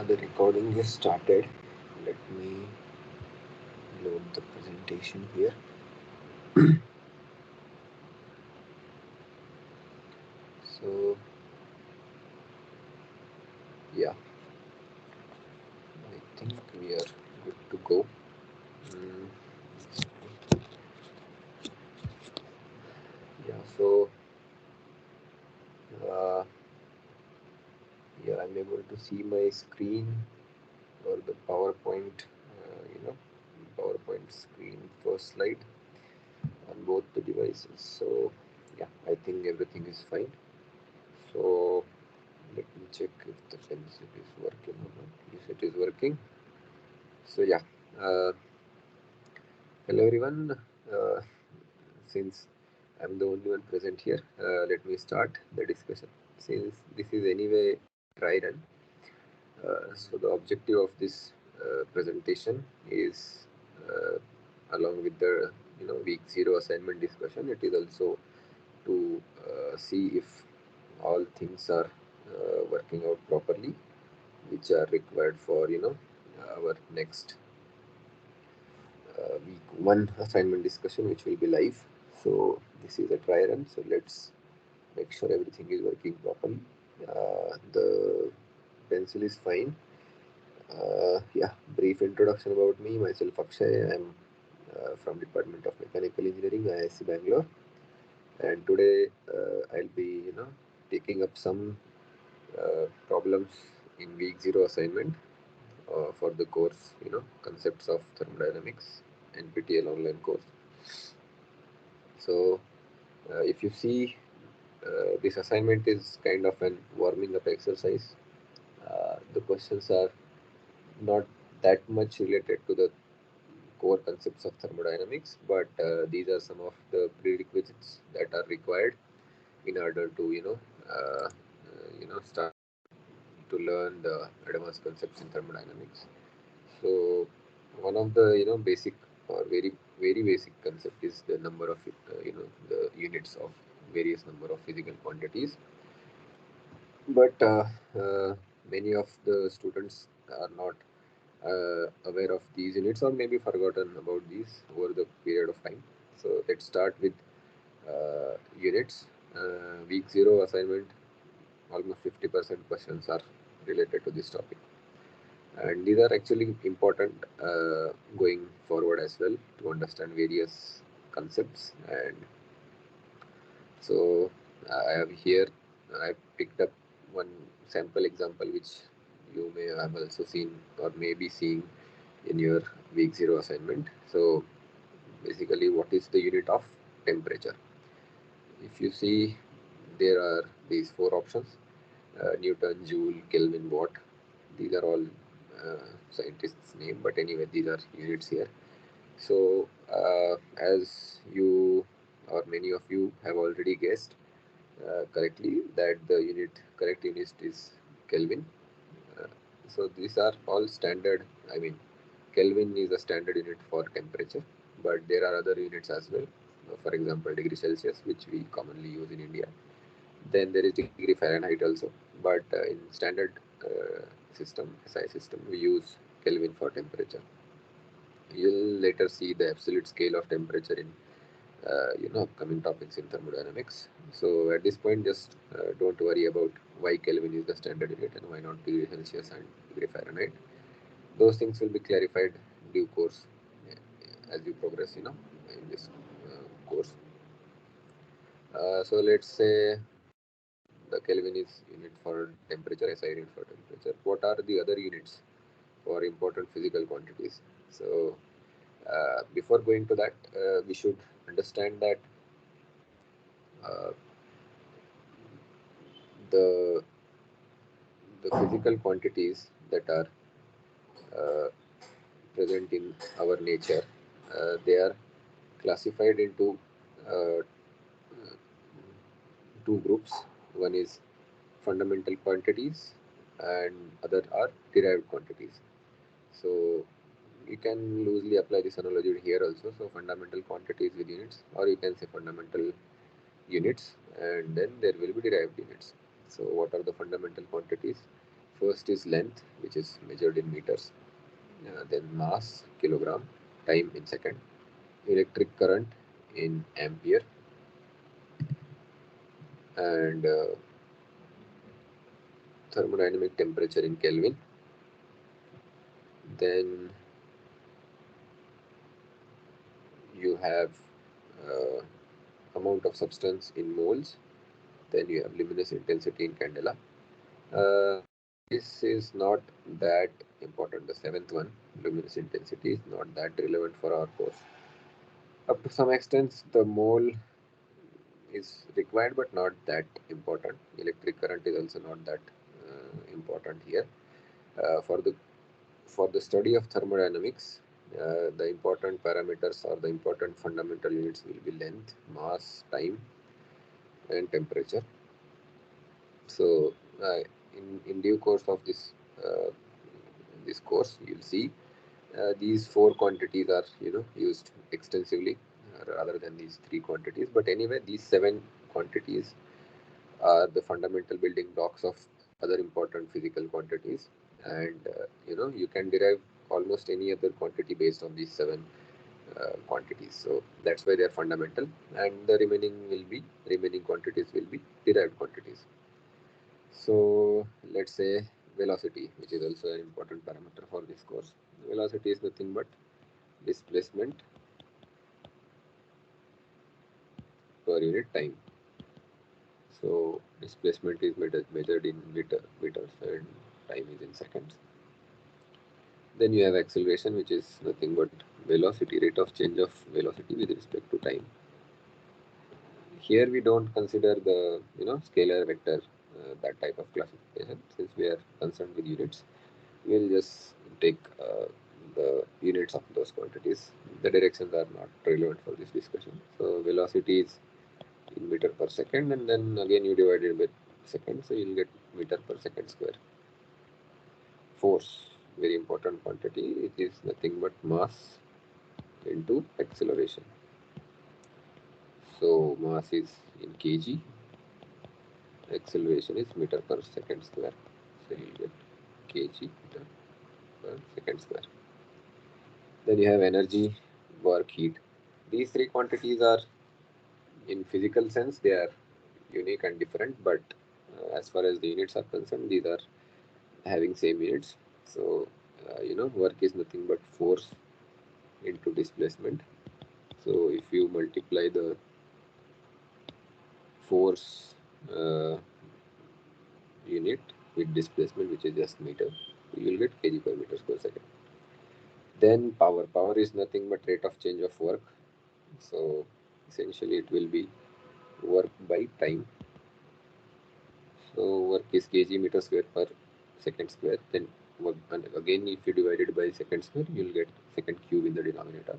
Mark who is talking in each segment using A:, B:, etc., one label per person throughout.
A: The recording just started. Let me load the presentation here. So, yeah, I think we are good to go. Mm, yeah, so, uh, yeah, I'm able to see my screen or the PowerPoint, PowerPoint screen first slide on both the devices. So, yeah, I think everything is fine. So, let me check if the pencil is working or not. Yes, it is working. So, yeah. Uh, Hello everyone. Since I'm the only one present here, let me start the discussion. Since this is anyway dry run, so the objective of this presentation is, along with the week zero assignment discussion, it is also to see if all things are working out properly, which are required for our next week one assignment discussion, which will be live. So this is a try run. So let's make sure everything is working properly. The pencil is fine. Yeah, brief introduction about me. Myself Akshay. I'm from Department of Mechanical Engineering, IISc Bangalore. And today I'll be taking up some problems in week zero assignment for the course, concepts of thermodynamics, NPTEL online course. So if you see, this assignment is kind of an warming up exercise. The questions are not that much related to the core concepts of thermodynamics, but these are some of the prerequisites that are required in order to start to learn the advanced concepts in thermodynamics. So one of the basic or very basic concept is the number of the units of various number of physical quantities. But many of the students are not aware of these units or maybe forgotten about these over the period of time. So let's start with units. Week zero assignment, almost 50% questions are related to this topic, and these are actually important going forward as well to understand various concepts. And so I have here, I picked up one sample example which you may have also seen or may be seeing in your week zero assignment. So basically, what is the unit of temperature? If you see, there are these four options: Newton, Joule, Kelvin, Watt. These are all scientists' name, but anyway, these are units here. So as you or many of you have already guessed correctly, that the correct unit is Kelvin. Uh, so these are all standard. I mean, Kelvin is a standard unit for temperature, but there are other units as well. For example, degree Celsius, which we commonly use in India. Then there is degree Fahrenheit also, but in standard system, SI system, we use Kelvin for temperature. You'll later see the absolute scale of temperature in upcoming topics in thermodynamics. So at this point, just don't worry about why Kelvin is the standard unit and why not degree Celsius and degree Fahrenheit. Those things will be clarified due course as you progress, in this course. So let's say the Kelvin is unit for temperature, SI unit for temperature. What are the other units for important physical quantities? So before going to that, we should understand that uh, the the physical quantities that are uh, present in our nature, they are classified into uh, two groups. One is fundamental quantities and other are derived quantities. So you can loosely apply this analogy here also. So fundamental quantities with units, or you can say fundamental units, and then there will be derived units. So what are the fundamental quantities? First is length, which is measured in meters, then mass, kilogram, time in second, electric current in ampere, and thermodynamic temperature in Kelvin. Then you have uh, amount of substance in moles. Then you have luminous intensity in candela. Uh, this is not that important. The seventh one, luminous intensity, is not that relevant for our course. Up to some extent, the mole is required, but not that important. Electric current is also not that important here. For the study of thermodynamics, the important parameters or the important fundamental units will be length, mass, time, and temperature. So, in due course of this course, you'll see these four quantities are used extensively rather than these three quantities. But anyway, these seven quantities are the fundamental building blocks of other important physical quantities, and you can derive almost any other quantity based on these seven quantities. So that's why they are fundamental, and the remaining quantities will be derived quantities. So let's say velocity, which is also an important parameter for this course. Velocity is nothing but displacement per unit time. So displacement is measured in meters and time is in seconds. Then you have acceleration, which is nothing but velocity, rate of change of velocity with respect to time. Here we don't consider the scalar vector, that type of classification, since we are concerned with units. We'll just take the units of those quantities. The directions are not relevant for this discussion. So velocity is in meter per second, and then again you divide it by second, so you'll get meter per second square. Force, very important quantity. It is nothing but mass into acceleration. So mass is in kg, acceleration is meter per second square. So you get kg meter per second square. Then you have energy, work, heat. These three quantities are, in physical sense, they are unique and different, but as far as the units are concerned, these are having same units. So work is nothing but force into displacement. So if you multiply the force unit with displacement, which is just meter, you will get kg per meter per second. Then power is nothing but rate of change of work. So essentially it will be work by time. So work is kg meter square per second square. Then work, and again if you divide it by second square, you will get second cube in the denominator.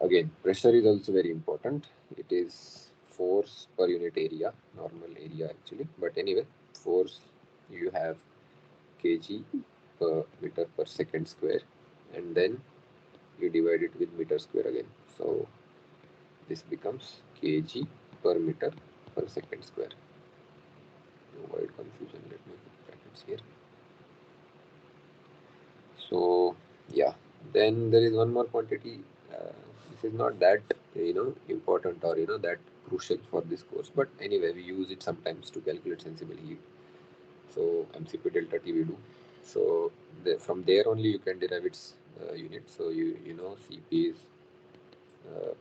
A: Again, pressure is also very important. It is force per unit area, normal area actually. But anyway, force, you have kg per meter per second square, and then you divide it with meter square again. So this becomes kg per meter per second square. Avoid confusion, let me put brackets here. So yeah, then there is one more quantity. This is not that important or that crucial for this course, but anyway we use it sometimes to calculate sensible heat. So MCP delta T we do. So from there only you can derive its unit. So you know Cp is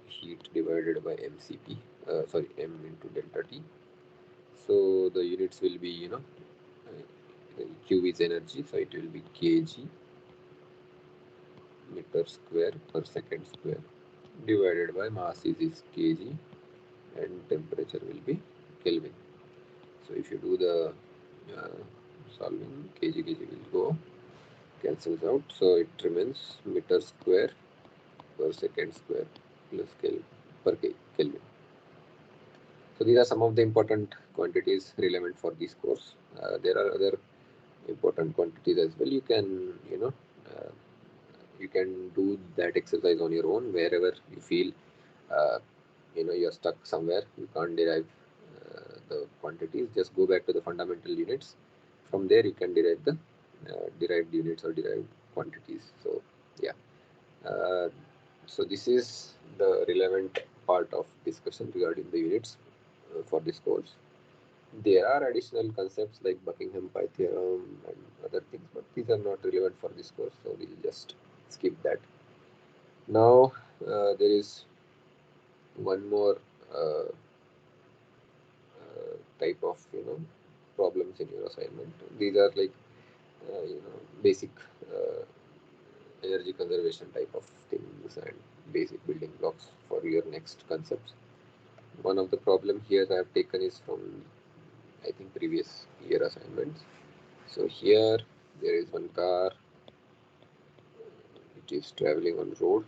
A: heat divided by MCP. Sorry, M into delta T. So the units will be Q is energy, so it will be kg meter square per second square divided by mass is kg and temperature will be Kelvin. So if you do the solving, kg will go cancels out, so it remains meter square per second square plus Kelvin. So these are some of the important quantities relevant for this course. There are other important quantities as well. You can uh, you can do that exercise on your own wherever you feel uh, you're stuck somewhere, you can't derive the quantities. Just go back to the fundamental units, from there you can derive the derived units or derived quantities. So yeah, uh, so this is the relevant part of discussion regarding the units for this course. There are additional concepts like Buckingham Pi theorem and other things, but these are not relevant for this course, so we'll just skip that. Now there is one more uh, type of problems in your assignment. These are like basic uh, energy conservation type of things and basic building blocks for your next concepts. One of the problem here I have taken is from I think previous year assignments. So here there is one car, it is traveling on road,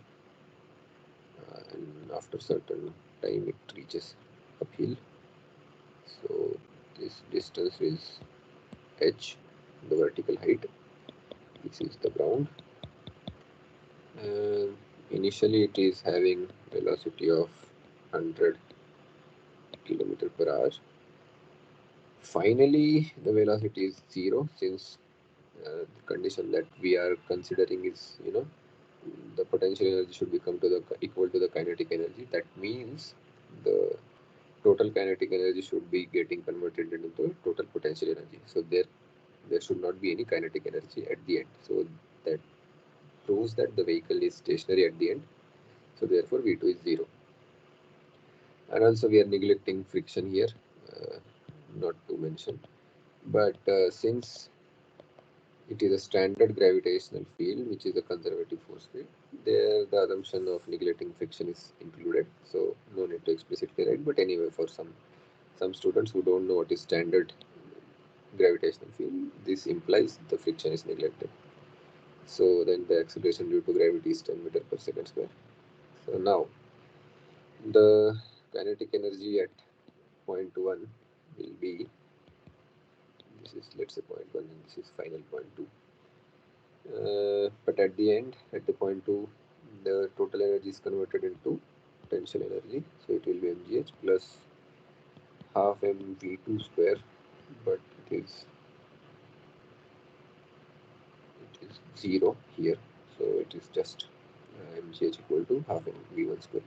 A: and after certain time it reaches uphill. So this distance is h, the vertical height. This is the ground. And initially it is having velocity of 100 kilometer per hour. Finally, the velocity is zero, since the condition that we are considering is, the potential energy should become to the equal to the kinetic energy. That means the total kinetic energy should be getting converted into the total potential energy. So there should not be any kinetic energy at the end. So that proves that the vehicle is stationary at the end. So therefore V2 is zero. And also we are neglecting friction here, uh, not to mention. But since it is a standard gravitational field, which is a conservative force field, there the assumption of neglecting friction is included. So no need to explicitly write. But anyway, for some students who don't know what is standard gravitational field, this implies the friction is neglected. So then the acceleration due to gravity is 10 meter per second square. So now the kinetic energy at point 1 will be, this is let's say point 1 and this is final point 2. But at the end, at the point 2, the total energy is converted into potential energy. So it will be mgh plus half mv2 square, but it is 0 here. So it is just mgh equal to half mv1 square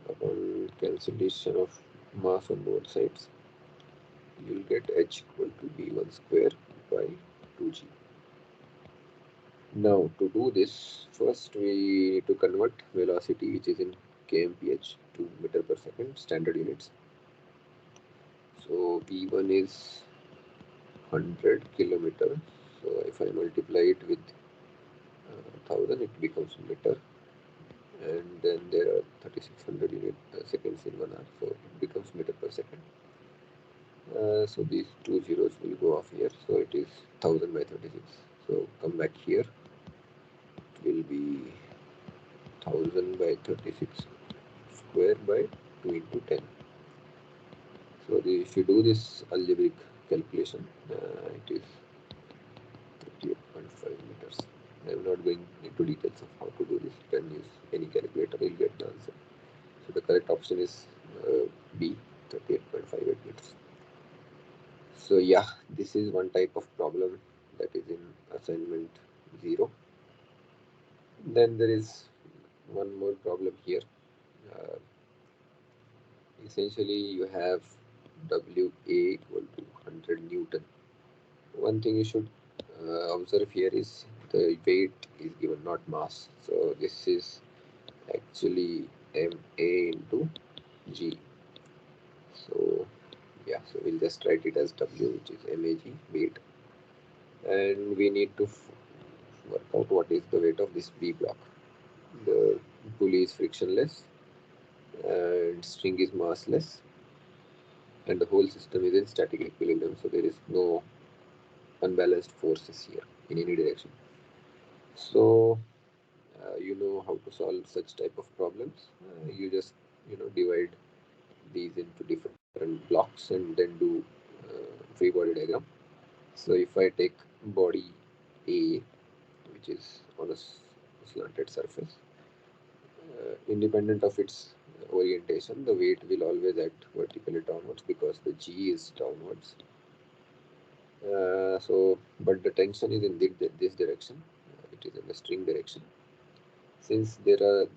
A: upon cancellation of mass on both sides. You will get h equal to v1 square by 2g. Now to do this, first we need to convert velocity, which is in kmph, to meter per second standard units. So v1 is 100 kilometer. So if I multiply it with 1000, it becomes meter. And then there are 3600 seconds in 1 hour, so it becomes meter per second. So these two zeros will go off here, so it is 1000 by 36. So come back here, it will be 1000 by 36 square by 2 into 10. So if you do this algebraic calculation, it is 38.5 meters. I am not going into details of how to do this. You can use any calculator, you'll get the answer. So the correct option is B, 38.58 meters. So yeah, this is one type of problem that is in assignment 0. Then there is one more problem here. Uh, Essentially, you have WA equal to 100 Newton. One thing you should observe here is the weight is given, not mass. So this is actually MA into G. So yeah, so we'll just write it as W, which is MAG, weight. And we need to work out what is the weight of this B block. The pulley is frictionless and string is massless, and the whole system is in static equilibrium, so there is no unbalanced forces here in any direction. So you know how to solve such type of problems. You just divide these into different blocks and then do free body diagram. So if I take body A, which is on a slanted surface, independent of its orientation, the weight will always act vertically downwards because the G is downwards. But the tension is in this direction. It is in the string direction. Since the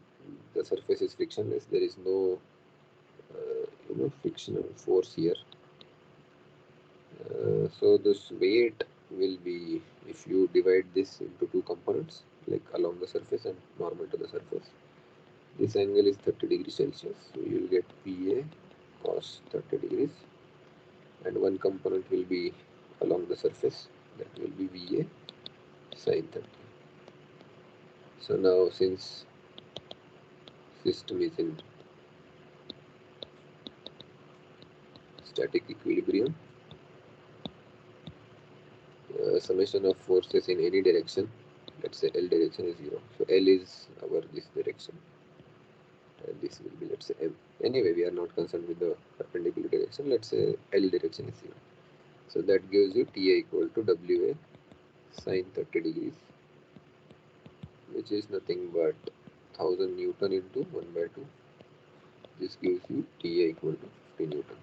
A: surface is frictionless, there is no frictional force here. So this weight will be, if you divide this into two components, like along the surface and normal to the surface, this angle is 30 degrees Celsius. So you will get PA cos 30 degrees, and one component will be along the surface, that will be VA sin 30. So now, since system is in static equilibrium, summation of forces in any direction, let's say L direction is 0. So L is our this direction, and this will be, let's say, M. Anyway, we are not concerned with the perpendicular direction. Let's say L direction is 0. So that gives you TA equal to WA sin 30 degrees, which is nothing but 1000 Newton into 1 by 2. This gives you TA equal to 50 Newton.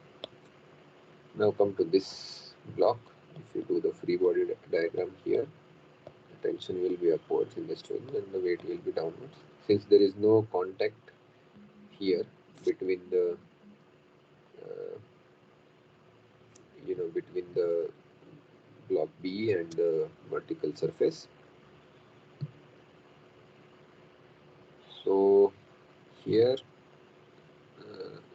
A: Now come to this block. If you do the free body diagram here, the tension will be upwards in the string and the weight will be downwards. Since there is no contact here between the uh, between the block B and the vertical surface, so here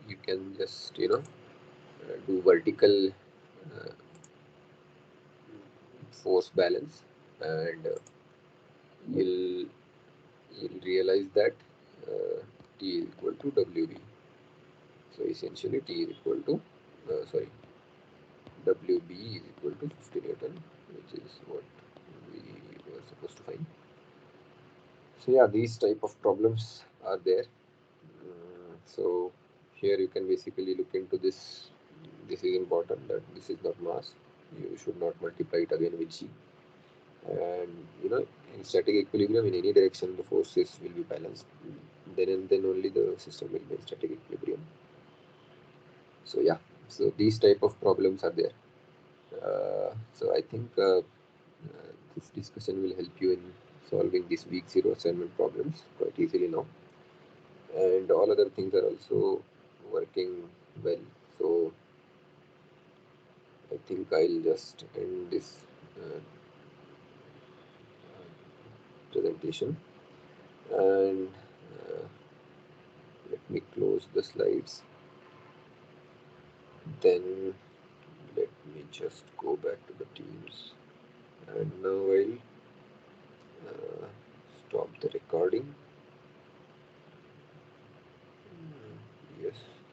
A: you can just do vertical uh, force balance, and you'll you'll realize that T is equal to WB. So essentially T is equal to sorry WB is equal to 50 Newton, which is what we were supposed to find. So yeah, these type of problems are there. So here you can basically look into this. This is important, that this is not mass. You should not multiply it again with G. And in static equilibrium, in any direction the forces will be balanced. Then and then only the system will be in static equilibrium. So yeah, so these type of problems are there. So I think this discussion will help you in solving these week 0 assignment problems quite easily now, and all other things are also working well. So I think I'll just end this uh, presentation, and let me close the slides. Then let me just go back to the Teams, and now I'll stop the recording. Yes.